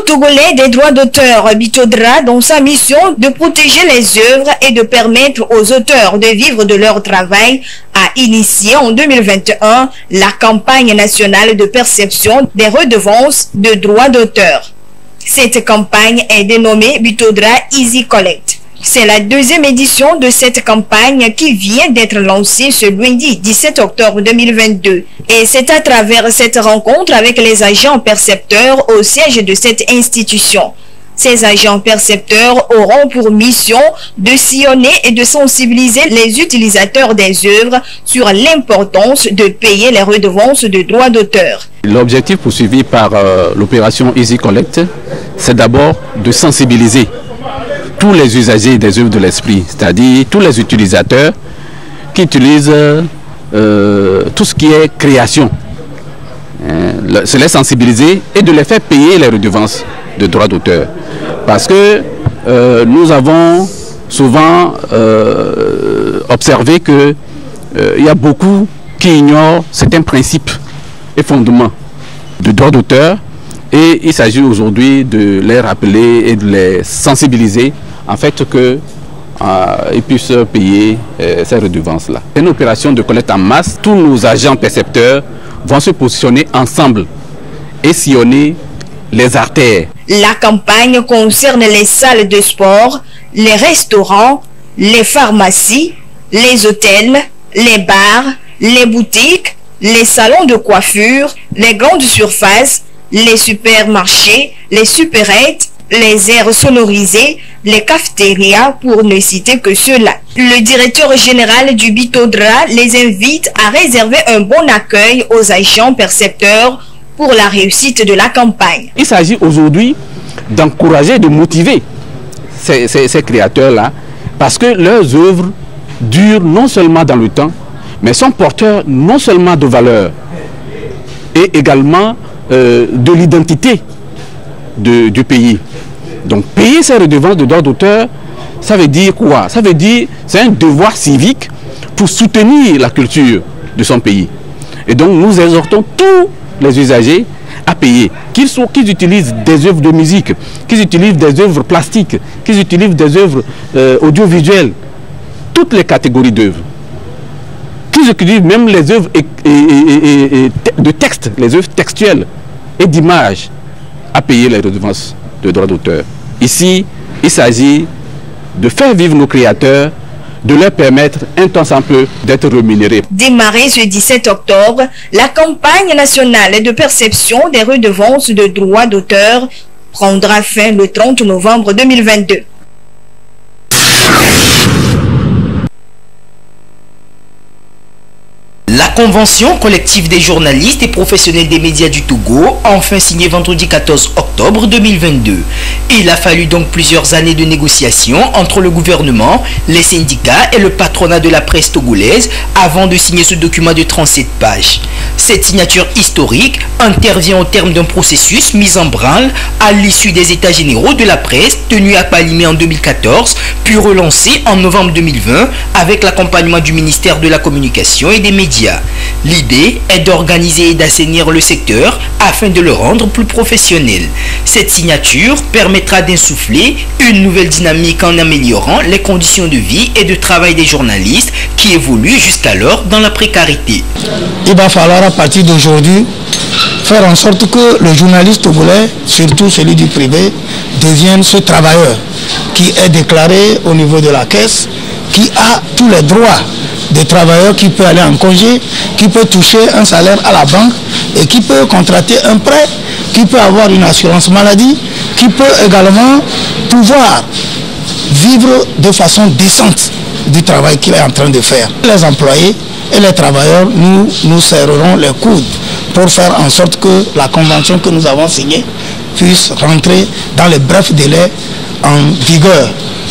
togolais des droits d'auteur, Bitodra, dans sa mission de protéger les œuvres et de permettre aux auteurs de vivre de leur travail, a initié en 2021 la campagne nationale de perception des redevances de droits d'auteur. Cette campagne est dénommée Bitodra Easy Collect. C'est la deuxième édition de cette campagne qui vient d'être lancée ce lundi 17 octobre 2022. Et c'est à travers cette rencontre avec les agents percepteurs au siège de cette institution. Ces agents percepteurs auront pour mission de sillonner et de sensibiliser les utilisateurs des œuvres sur l'importance de payer les redevances de droits d'auteur. L'objectif poursuivi par l'opération Easy Collect, c'est d'abord de sensibiliser tous les usagers des œuvres de l'esprit, c'est-à-dire tous les utilisateurs qui utilisent tout ce qui est création. C'est les sensibiliser et de les faire payer les redevances de droits d'auteur. Parce que nous avons souvent observé qu'il y a beaucoup qui ignorent certains principes et fondements de droits d'auteur. Et il s'agit aujourd'hui de les rappeler et de les sensibiliser en fait qu'ils puissent payer ces redevances-là. C'est une opération de collecte en masse. Tous nos agents percepteurs vont se positionner ensemble et sillonner les artères. La campagne concerne les salles de sport, les restaurants, les pharmacies, les hôtels, les bars, les boutiques, les salons de coiffure, les grandes surfaces, les supermarchés, les supérettes, les aires sonorisées, les cafétérias, pour ne citer que ceux-là. Le directeur général du Bitodra les invite à réserver un bon accueil aux agents percepteurs pour la réussite de la campagne. Il s'agit aujourd'hui d'encourager, de motiver ces créateurs-là, parce que leurs œuvres durent non seulement dans le temps, mais sont porteurs non seulement de valeurs, et également de l'identité du pays. Donc payer ces redevances de droits d'auteur, ça veut dire quoi? Ça veut dire c'est un devoir civique pour soutenir la culture de son pays. Et donc nous exhortons tous les usagers à payer, qu'ils utilisent des œuvres de musique, qu'ils utilisent des œuvres plastiques, qu'ils utilisent des œuvres audiovisuelles, toutes les catégories d'œuvres, qu'ils utilisent même les œuvres de texte, les œuvres textuelles et d'images, à payer les redevances de droits d'auteur. Ici, il s'agit de faire vivre nos créateurs, de leur permettre un temps sans peu d'être rémunérés. Démarrée ce 17 octobre, la campagne nationale de perception des redevances de droits d'auteur prendra fin le 30 novembre 2022. La convention collective des journalistes et professionnels des médias du Togo a enfin signé vendredi 14 octobre 2022. Il a fallu donc plusieurs années de négociations entre le gouvernement, les syndicats et le patronat de la presse togolaise avant de signer ce document de 37 pages. Cette signature historique intervient au terme d'un processus mis en branle à l'issue des états généraux de la presse tenus à Palimé en 2014, puis relancés en novembre 2020 avec l'accompagnement du ministère de la Communication et des Médias. L'idée est d'organiser et d'assainir le secteur afin de le rendre plus professionnel. Cette signature permettra d'insuffler une nouvelle dynamique en améliorant les conditions de vie et de travail des journalistes qui évoluent jusqu'alors dans la précarité. Il va falloir à partir d'aujourd'hui faire en sorte que le journaliste togolais, surtout celui du privé, devienne ce travailleur qui est déclaré au niveau de la caisse, qui a tous les droits des travailleurs, qui peut aller en congé, qui peut toucher un salaire à la banque et qui peut contracter un prêt, qui peut avoir une assurance maladie, qui peut également pouvoir vivre de façon décente du travail qu'il est en train de faire. Les employés et les travailleurs, nous serrerons les coudes pour faire en sorte que la convention que nous avons signée puisse rentrer dans les brefs délais en vigueur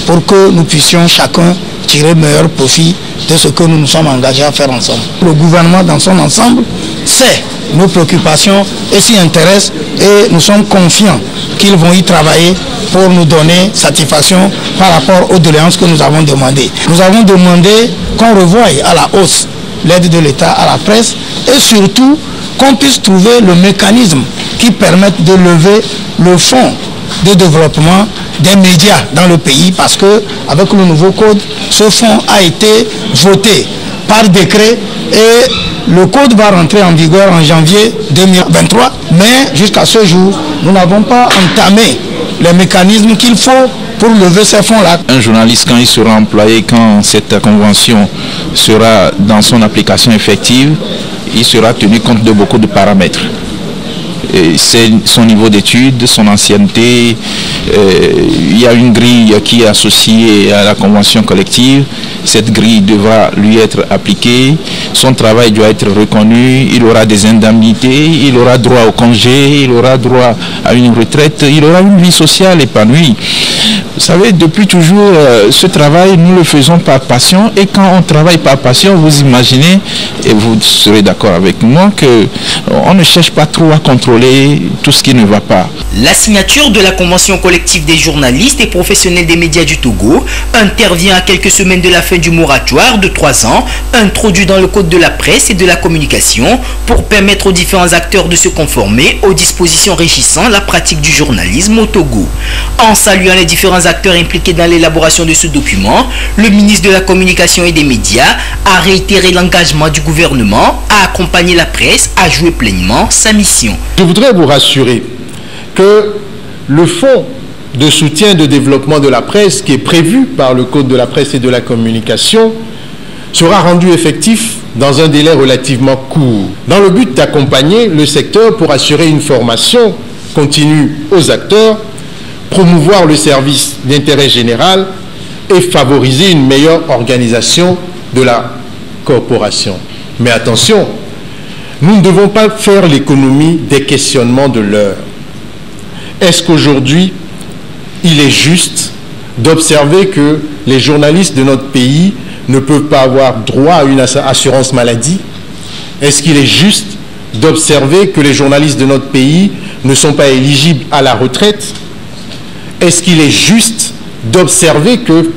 pour que nous puissions chacun tirer meilleur profit de ce que nous nous sommes engagés à faire ensemble. Le gouvernement dans son ensemble sait nos préoccupations et s'y intéresse et nous sommes confiants qu'ils vont y travailler pour nous donner satisfaction par rapport aux doléances que nous avons demandées. Nous avons demandé qu'on revoie à la hausse l'aide de l'État à la presse et surtout qu'on puisse trouver le mécanisme qui permettent de lever le fonds de développement des médias dans le pays, parce que avec le nouveau code, ce fonds a été voté par décret et le code va rentrer en vigueur en janvier 2023. Mais jusqu'à ce jour, nous n'avons pas entamé les mécanismes qu'il faut pour lever ces fonds-là. Un journaliste, quand il sera employé, quand cette convention sera dans son application effective, il sera tenu compte de beaucoup de paramètres. C'est son niveau d'études, son ancienneté, il y a une grille qui est associée à la convention collective, cette grille devra lui être appliquée, son travail doit être reconnu, il aura des indemnités, il aura droit au congé, il aura droit à une retraite, il aura une vie sociale épanouie. Vous savez, depuis toujours, ce travail, nous le faisons par passion, et quand on travaille par passion, vous imaginez, et vous serez d'accord avec moi, qu'on ne cherche pas trop à contrôler tout ce qui ne va pas. La signature de la convention collective des journalistes et professionnels des médias du Togo intervient à quelques semaines de la fin du moratoire de 3 ans, introduit dans le code de la presse et de la communication pour permettre aux différents acteurs de se conformer aux dispositions régissant la pratique du journalisme au Togo. En saluant les différents acteurs impliqués dans l'élaboration de ce document, le ministre de la Communication et des Médias a réitéré l'engagement du gouvernement à accompagner la presse à jouer pleinement sa mission. Je voudrais vous rassurer que le fonds de soutien de développement de la presse qui est prévu par le Code de la presse et de la communication sera rendu effectif dans un délai relativement court, dans le but d'accompagner le secteur pour assurer une formation continue aux acteurs, promouvoir le service d'intérêt général et favoriser une meilleure organisation de la corporation. Mais attention, nous ne devons pas faire l'économie des questionnements de l'heure. Est-ce qu'aujourd'hui, il est juste d'observer que les journalistes de notre pays ne peuvent pas avoir droit à une assurance maladie? Est-ce qu'il est juste d'observer que les journalistes de notre pays ne sont pas éligibles à la retraite? Est-ce qu'il est juste d'observer que,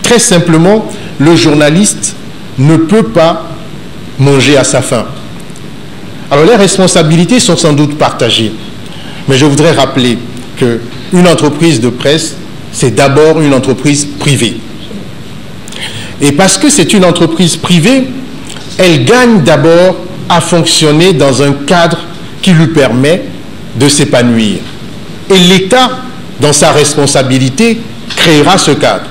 très simplement, le journaliste ne peut pas manger à sa faim? Alors les responsabilités sont sans doute partagées, mais je voudrais rappeler qu'une entreprise de presse, c'est d'abord une entreprise privée. Et parce que c'est une entreprise privée, elle gagne d'abord à fonctionner dans un cadre qui lui permet de s'épanouir. Et l'État, dans sa responsabilité, créera ce cadre,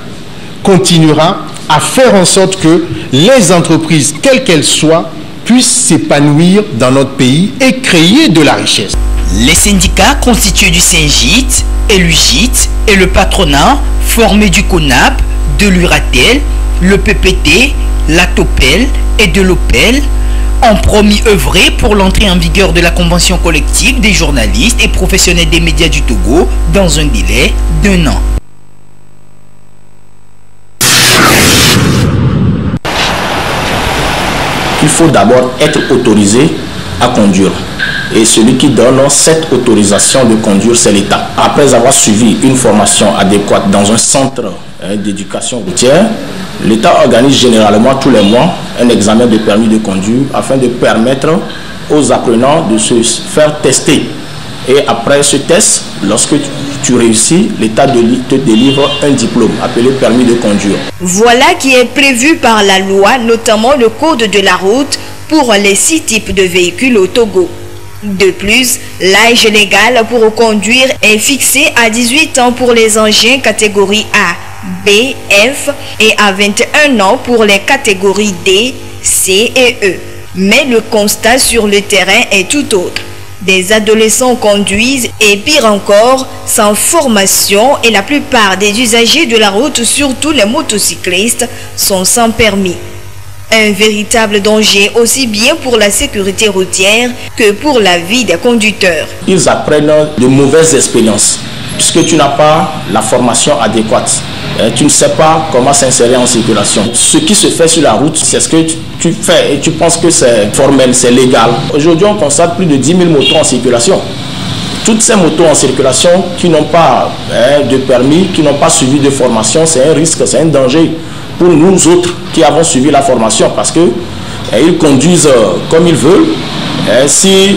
continuera à faire en sorte que les entreprises, quelles qu'elles soient, puissent s'épanouir dans notre pays et créer de la richesse. Les syndicats constitués du SYNGIT et l'UGIT et le patronat formé du CONAP, de l'URATEL, le PPT, la TOPEL et de l'OPEL ont promis œuvrer pour l'entrée en vigueur de la convention collective des journalistes et professionnels des médias du Togo dans un délai d'1 an. Il faut d'abord être autorisé à conduire. Et celui qui donne cette autorisation de conduire, c'est l'État. Après avoir suivi une formation adéquate dans un centre d'éducation routière, l'État organise généralement tous les mois un examen de permis de conduire afin de permettre aux apprenants de se faire tester. Et après ce test, lorsque tu réussis, l'État te délivre un diplôme appelé permis de conduire. Voilà qui est prévu par la loi, notamment le code de la route pour les 6 types de véhicules au Togo. De plus, l'âge légal pour conduire est fixé à 18 ans pour les engins catégorie A, B, F et à 21 ans pour les catégories D, C et E. Mais le constat sur le terrain est tout autre. Des adolescents conduisent et pire encore, sans formation, et la plupart des usagers de la route, surtout les motocyclistes, sont sans permis. Un véritable danger aussi bien pour la sécurité routière que pour la vie des conducteurs. Ils apprennent de mauvaises expériences puisque tu n'as pas la formation adéquate. Tu ne sais pas comment s'insérer en circulation. Ce qui se fait sur la route, c'est ce que tu fais et tu penses que c'est formel, c'est légal. Aujourd'hui, on constate plus de 10 000 motos en circulation. Toutes ces motos en circulation qui n'ont pas de permis, qui n'ont pas suivi de formation, c'est un risque, c'est un danger pour nous autres qui avons suivi la formation parce que ils conduisent comme ils veulent. Si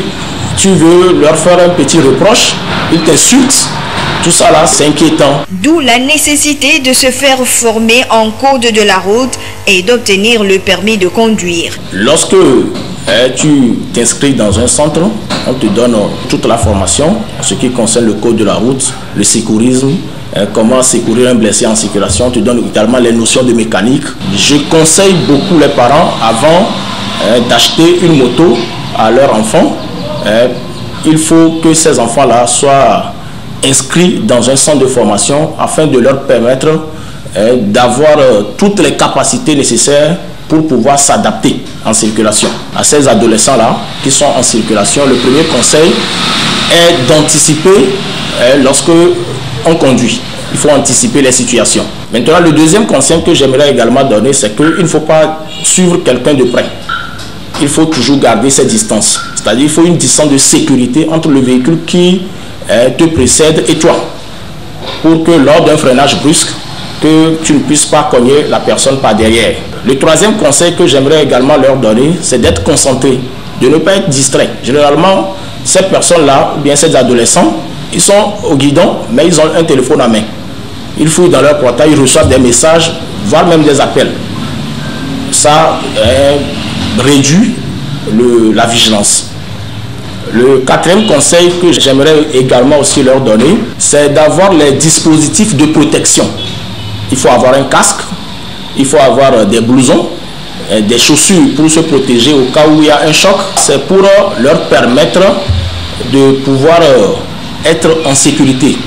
tu veux leur faire un petit reproche, ils t'insultent. Tout ça là, c'est inquiétant. D'où la nécessité de se faire former en code de la route et d'obtenir le permis de conduire. Lorsque tu t'inscris dans un centre, on te donne toute la formation en ce qui concerne le code de la route, le sécurisme, comment secourir un blessé en circulation. On te donne également les notions de mécanique. Je conseille beaucoup les parents avant d'acheter une moto à leur enfant. Il faut que ces enfants-là soient inscrits dans un centre de formation afin de leur permettre d'avoir toutes les capacités nécessaires pour pouvoir s'adapter en circulation. À ces adolescents-là qui sont en circulation, le premier conseil est d'anticiper lorsque on conduit. Il faut anticiper les situations. Maintenant, le deuxième conseil que j'aimerais également donner, c'est qu'il ne faut pas suivre quelqu'un de près. Il faut toujours garder ses distances. C'est-à-dire qu'il faut une distance de sécurité entre le véhicule qui te précède et toi. Pour que lors d'un freinage brusque, que tu ne puisses pas cogner la personne par derrière. Le troisième conseil que j'aimerais également leur donner, c'est d'être concentré, de ne pas être distrait. Généralement, ces personnes-là, ou bien ces adolescents, ils sont au guidon, mais ils ont un téléphone à main. Ils fouillent dans leur portail, ils reçoivent des messages, voire même des appels. Ça réduit la vigilance. Le quatrième conseil que j'aimerais également aussi leur donner, c'est d'avoir les dispositifs de protection. Il faut avoir un casque, il faut avoir des blousons, des chaussures pour se protéger au cas où il y a un choc. C'est pour leur permettre de pouvoir être en sécurité,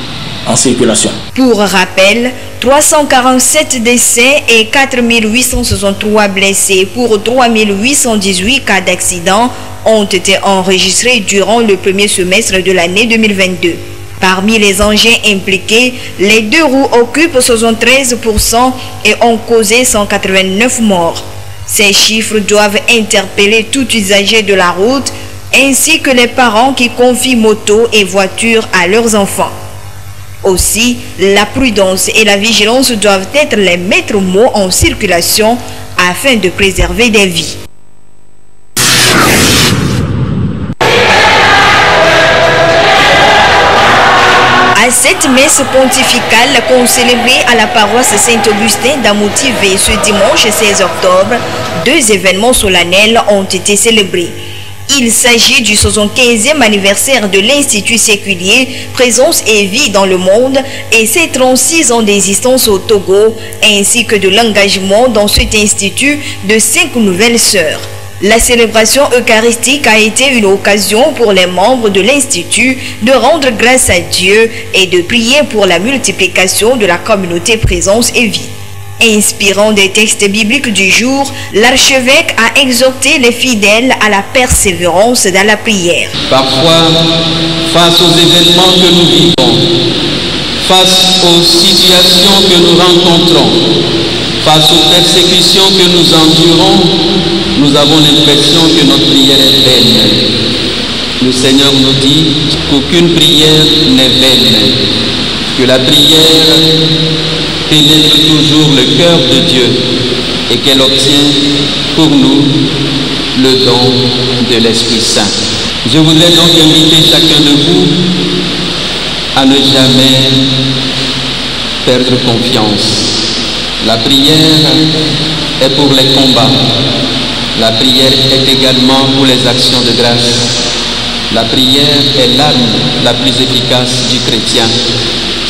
en circulation. Pour rappel, 347 décès et 4863 blessés pour 3818 cas d'accident ont été enregistrés durant le premier semestre de l'année 2022. Parmi les engins impliqués, les deux roues occupent 73% et ont causé 189 morts. Ces chiffres doivent interpeller tout usager de la route ainsi que les parents qui confient moto et voitures à leurs enfants. Aussi, la prudence et la vigilance doivent être les maîtres mots en circulation afin de préserver des vies. À cette messe pontificale concélébrée à la paroisse Saint-Augustin d'Amoutive ce dimanche 16 octobre, deux événements solennels ont été célébrés. Il s'agit du 75e anniversaire de l'Institut séculier Présence et Vie dans le monde et ses 36 ans d'existence au Togo, ainsi que de l'engagement dans cet institut de 5 nouvelles sœurs. La célébration eucharistique a été une occasion pour les membres de l'Institut de rendre grâce à Dieu et de prier pour la multiplication de la communauté Présence et Vie. Inspirant des textes bibliques du jour, l'archevêque a exhorté les fidèles à la persévérance dans la prière. Parfois, face aux événements que nous vivons, face aux situations que nous rencontrons, face aux persécutions que nous endurons, nous avons l'impression que notre prière est vaine. Le Seigneur nous dit qu'aucune prière n'est vaine, que la prière pénètre toujours le cœur de Dieu et qu'elle obtient pour nous le don de l'Esprit Saint. Je voudrais donc inviter chacun de vous à ne jamais perdre confiance. La prière est pour les combats. La prière est également pour les actions de grâce. La prière est l'arme la plus efficace du chrétien.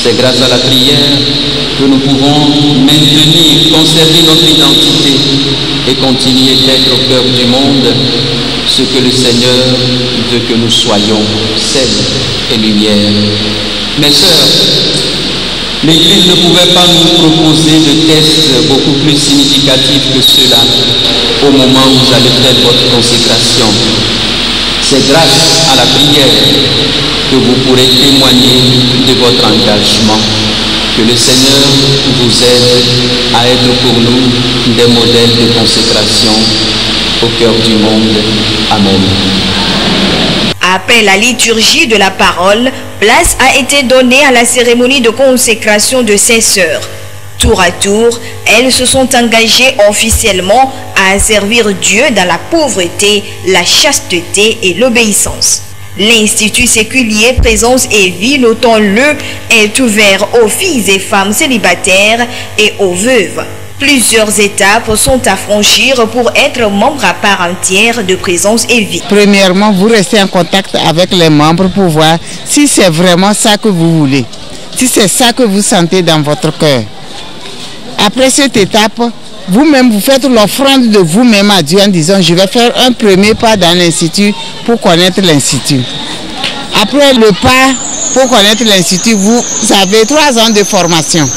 C'est grâce à la prière que nous pouvons maintenir, conserver notre identité et continuer d'être au cœur du monde, ce que le Seigneur veut que nous soyons, sel et lumière. Mes sœurs, l'Église ne pouvait pas nous proposer de tests beaucoup plus significatifs que ceux-là au moment où vous allez faire votre consécration. C'est grâce à la prière que vous pourrez témoigner de votre engagement. Que le Seigneur vous aide à être pour nous des modèles de consécration au cœur du monde. Amen. Après la liturgie de la parole, place a été donnée à la cérémonie de consécration de ces sœurs. Tour à tour, elles se sont engagées officiellement à servir Dieu dans la pauvreté, la chasteté et l'obéissance. L'Institut séculier Présence et Vie, notons-le, est ouvert aux filles et femmes célibataires et aux veuves. Plusieurs étapes sont à franchir pour être membre à part entière de Présence et Vie. Premièrement, vous restez en contact avec les membres pour voir si c'est vraiment ça que vous voulez, si c'est ça que vous sentez dans votre cœur. Après cette étape, vous-même, vous faites l'offrande de vous-même à Dieu en disant, je vais faire un premier pas dans l'Institut pour connaître l'Institut. Après le pas pour connaître l'Institut, vous avez 3 ans de formation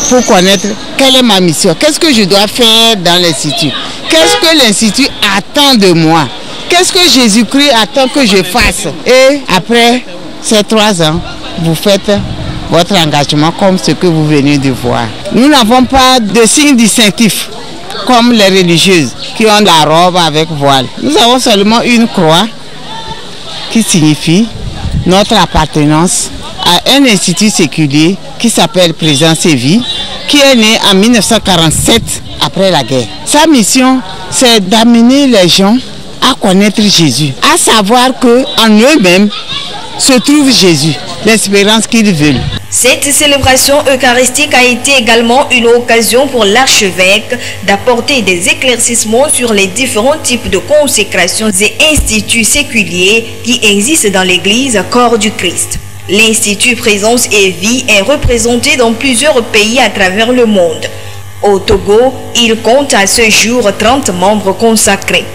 pour connaître quelle est ma mission, qu'est-ce que je dois faire dans l'Institut, qu'est-ce que l'Institut attend de moi, qu'est-ce que Jésus-Christ attend que je fasse. Et après ces 3 ans, vous faites votre engagement comme ce que vous venez de voir. Nous n'avons pas de signe distinctif comme les religieuses qui ont la robe avec voile. Nous avons seulement une croix qui signifie notre appartenance à un institut séculier qui s'appelle Présence et Vie, qui est né en 1947 après la guerre. Sa mission, c'est d'amener les gens à connaître Jésus, à savoir qu'en eux-mêmes se trouve Jésus, l'espérance qu'ils veulent. Cette célébration eucharistique a été également une occasion pour l'archevêque d'apporter des éclaircissements sur les différents types de consécrations et instituts séculiers qui existent dans l'Église Corps du Christ. L'Institut Présence et Vie est représenté dans plusieurs pays à travers le monde. Au Togo, il compte à ce jour 30 membres consacrés.